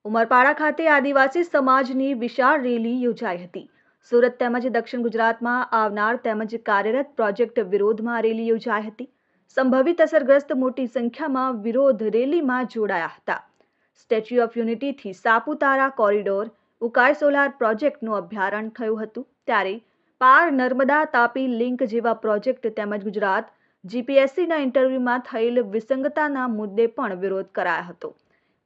ઉમરપાડા ખાતે આદિવાસી સમાજની વિશાળ રેલી યોજાઈ હતી। સુરત તેમજ દક્ષિણ ગુજરાતમાં આવનાર તેમજ કાર્યરત પ્રોજેક્ટ વિરોધમાં રેલી યોજાઈ હતી। સંભવિત અસરગ્રસ્ત મોટી સંખ્યામાં વિરોધ રેલીમાં જોડાયા હતા। સ્ટેચ્યુ ઓફ યુનિટીથી સાપુતારા કોરિડોર, ઉકાઈ સોલાર પ્રોજેક્ટનું અભયારણ્ય થયું હતું, ત્યારે પાર નર્મદા તાપી લિંક જેવા પ્રોજેક્ટ તેમજ ગુજરાત જીપીએસસીના ઇન્ટરવ્યુમાં થયેલ વિસંગતતાના મુદ્દે પણ વિરોધ કરાયો હતો।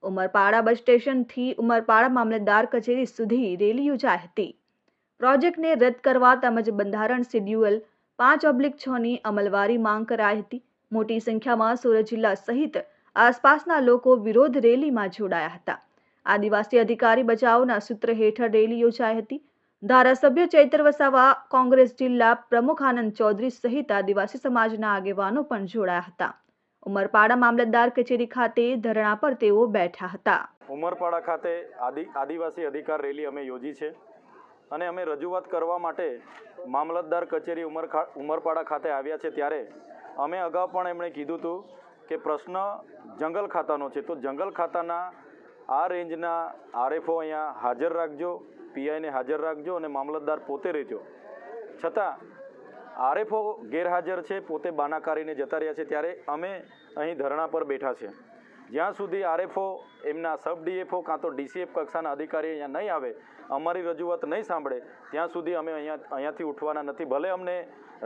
ઉમરપાડા બસ સ્ટેશનથી ઉમરપાડા મામલતદાર કચેરી સુધી રેલી યોજાઈ હતી। પ્રોજેક્ટને રદ કરવા તેમજ બંધારણ શેડ્યુલ 5/6ની અમલવારી માંગ કરાઈ હતી। મોટી સંખ્યામાં સુરત જિલ્લા સહિત આસપાસના લોકો વિરોધ રેલીમાં જોડાયા હતા। આદિવાસી અધિકારી બચાવના સૂત્ર હેઠળ રેલી યોજાઈ હતી। ધારાસભ્ય ચૈતર વસાવા, કોંગ્રેસ જિલ્લા પ્રમુખ આનંદ ચૌધરી સહિત આદિવાસી સમાજના આગેવાનો પણ જોડાયા હતા। ઉમરપાડા મામલતદાર કચેરી ખાતે ધરણા પર તેઓ બેઠા હતા। ઉમરપાડા ખાતે આદિવાસી અધિકાર રેલી અમે યોજી છે અને અમે રજૂઆત કરવા માટે મામલતદાર કચેરી ઉમરપાડા ખાતે આવ્યા છે। ત્યારે અમે અગાઉ પણ એમણે કીધું હતું કે પ્રશ્ન જંગલ ખાતાનો છે, તો જંગલ ખાતાના આ રેન્જના આરએફઓ અહીંયા હાજર રાખજો, પીઆઈને હાજર રાખજો અને મામલતદાર પોતે રહેજો। છતાં આરએફઓ ગેરહાજર છે, પોતે બાના કાઢીને જતા રહ્યા છે। ત્યારે અમે અહીં ધરણા પર બેઠા છે। જ્યાં સુધી આરએફઓ એમના સબ ડીએફઓ કાં તો ડીસીએફ કક્ષાના અધિકારી અહીંયા નહીં આવે, અમારી રજૂઆત નહીં સાંભળે, ત્યાં સુધી અમે અહીંયાથી ઉઠવાના નથી। ભલે અમને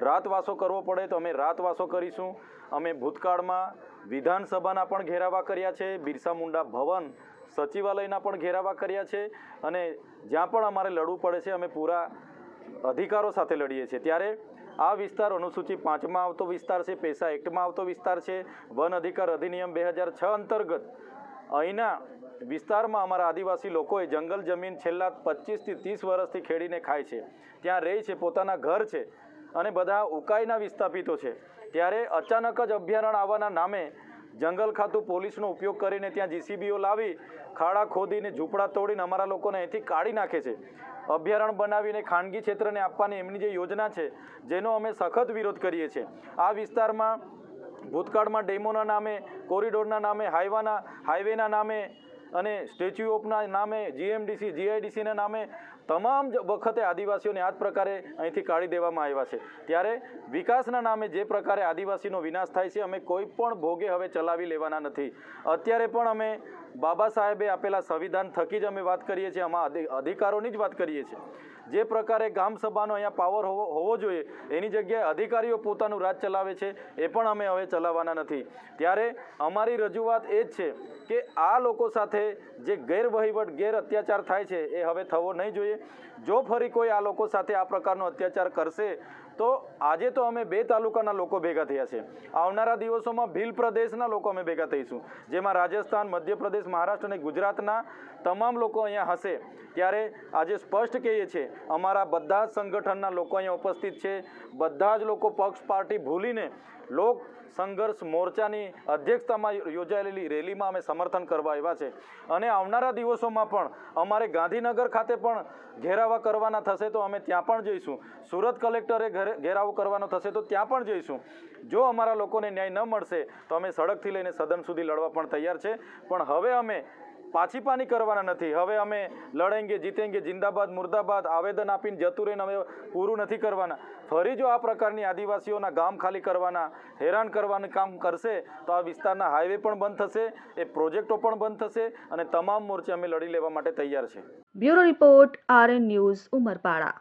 રાતવાસો કરવો પડે તો અમે રાતવાસો કરીશું। અમે ભૂતકાળમાં વિધાનસભાના પણ ઘેરાવા કર્યા છે, બિરસા મુંડા ભવન સચિવાલયના પણ ઘેરાવા કર્યા છે અને જ્યાં પણ અમારે લડવું પડે છે અમે પૂરા અધિકારો સાથે લડીએ છીએ। ત્યારે આ વિસ્તાર અનુસૂચિ 5માં આવતો વિસ્તાર છે, પૈસા એક્ટમાં આવતો વિસ્તાર છે। વન અધિકાર અધિનિયમ 2006 અંતર્ગત અહીંના વિસ્તારમાં અમારા આદિવાસી લોકોએ જંગલ જમીન છેલ્લા 25થી 30 વર્ષથી ખેડીને ખાય છે, ત્યાં રહે છે, પોતાના ઘર છે અને બધા ઉકાઈના વિસ્થાપિતો છે। ત્યારે અચાનક જ અભયારણ્ય આવવાના નામે જંગલ ખાતું પોલીસનો ઉપયોગ કરીને ત્યાં જીસીબીઓ લાવી ખાડા ખોદીને ઝૂંપડા તોડીને અમારા લોકોને અહીંથી કાઢી નાખે છે। અભયારણ્ય બનાવીને ખાનગી ક્ષેત્રને આપવાની એમની જે યોજના છે, જેનો અમે સખત વિરોધ કરીએ છીએ। આ વિસ્તારમાં ભૂતકાળમાં ડેમોના નામે, કોરિડોરના નામે, હાઈવેના નામે અને સ્ટેચ્યુ ઓફના નામે, જીએમડીસી જીઆઈડીસીના નામે તમામ વખતે આદિવાસીઓને આ જ પ્રકારે અહીંથી કાઢી દેવામાં આવ્યા છે। ત્યારે વિકાસના નામે જે પ્રકારે આદિવાસીનો વિનાશ થાય છે, અમે કોઈ પણ ભોગે હવે ચલાવી લેવાના નથી। અત્યારે પણ અમે બાબા સાહેબે આપેલા સંવિધાન થકી જ અમે વાત કરીએ છીએ, આમાં અધિકારોની જ વાત કરીએ છીએ। જે પ્રકારે ગામ સભાનો અહીંયા પાવર હોવો જોઈએ, એની જગ્યાએ અધિકારીઓ પોતાનું રાજ ચલાવે છે, એ પણ અમે હવે ચલાવવાના નથી। ત્યારે અમારી રજૂઆત એ જ છે કે આ લોકો સાથે જે ગેરવહીવટ, ગેર અત્યાચાર થાય છે એ હવે થવો નહીં જોઈએ। જો ફરી કોઈ આ લોકો સાથે આ પ્રકારનો અત્યાચાર કરશે તો આજે તો અમે 2 તાલુકાના લોકો ભેગા થયા છે, આવનારા દિવસોમાં ભીલ પ્રદેશના લોકો અમે ભેગા થઈશું, જેમાં રાજસ્થાન, મધ્યપ્રદેશ, મહારાષ્ટ્ર અને ગુજરાતના તમામ લોકો અહીંયા હશે। ત્યારે આજે સ્પષ્ટ કહીએ છીએ, અમારા બધા જ સંગઠનના લોકો અહીંયા ઉપસ્થિત છે। બધા જ લોકો પક્ષ પાર્ટી ભૂલીને લોક સંઘર્ષ મોરચાની અધ્યક્ષતામાં યોજાયેલી રેલીમાં અમે સમર્થન કરવા આવ્યા છે અને આવનારા દિવસોમાં પણ અમારે ગાંધીનગર ખાતે પણ ઘેરાવા કરવાના થશે તો અમે ત્યાં પણ જઈશું। સુરત કલેક્ટરે ઘેરાવો કરવાનો થશે તો ત્યાં પણ જઈશું। જો અમારા લોકોને ન્યાય ન મળશે તો અમે સડકથી લઈને સદન સુધી લડવા પણ તૈયાર છે। પણ હવે અમે પાછીપાની કરવાના નથી। હવે અમે લડેંગે જીતેંગે, જિંદાબાદ મુર્દાબાદ આવેદન આપીને જતું રહીને અમે પૂરું નથી કરવાના। ફરી જો આ પ્રકારની આદિવાસીઓના ગામ ખાલી કરવાના, હેરાન કરવાનું કામ કરશે તો આ વિસ્તારના હાઈવે પણ બંધ થશે, એ પ્રોજેક્ટો પણ બંધ થશે અને તમામ મોરચે અમે લડી લેવા માટે તૈયાર છે। Bureau report, RN news, Umarpada.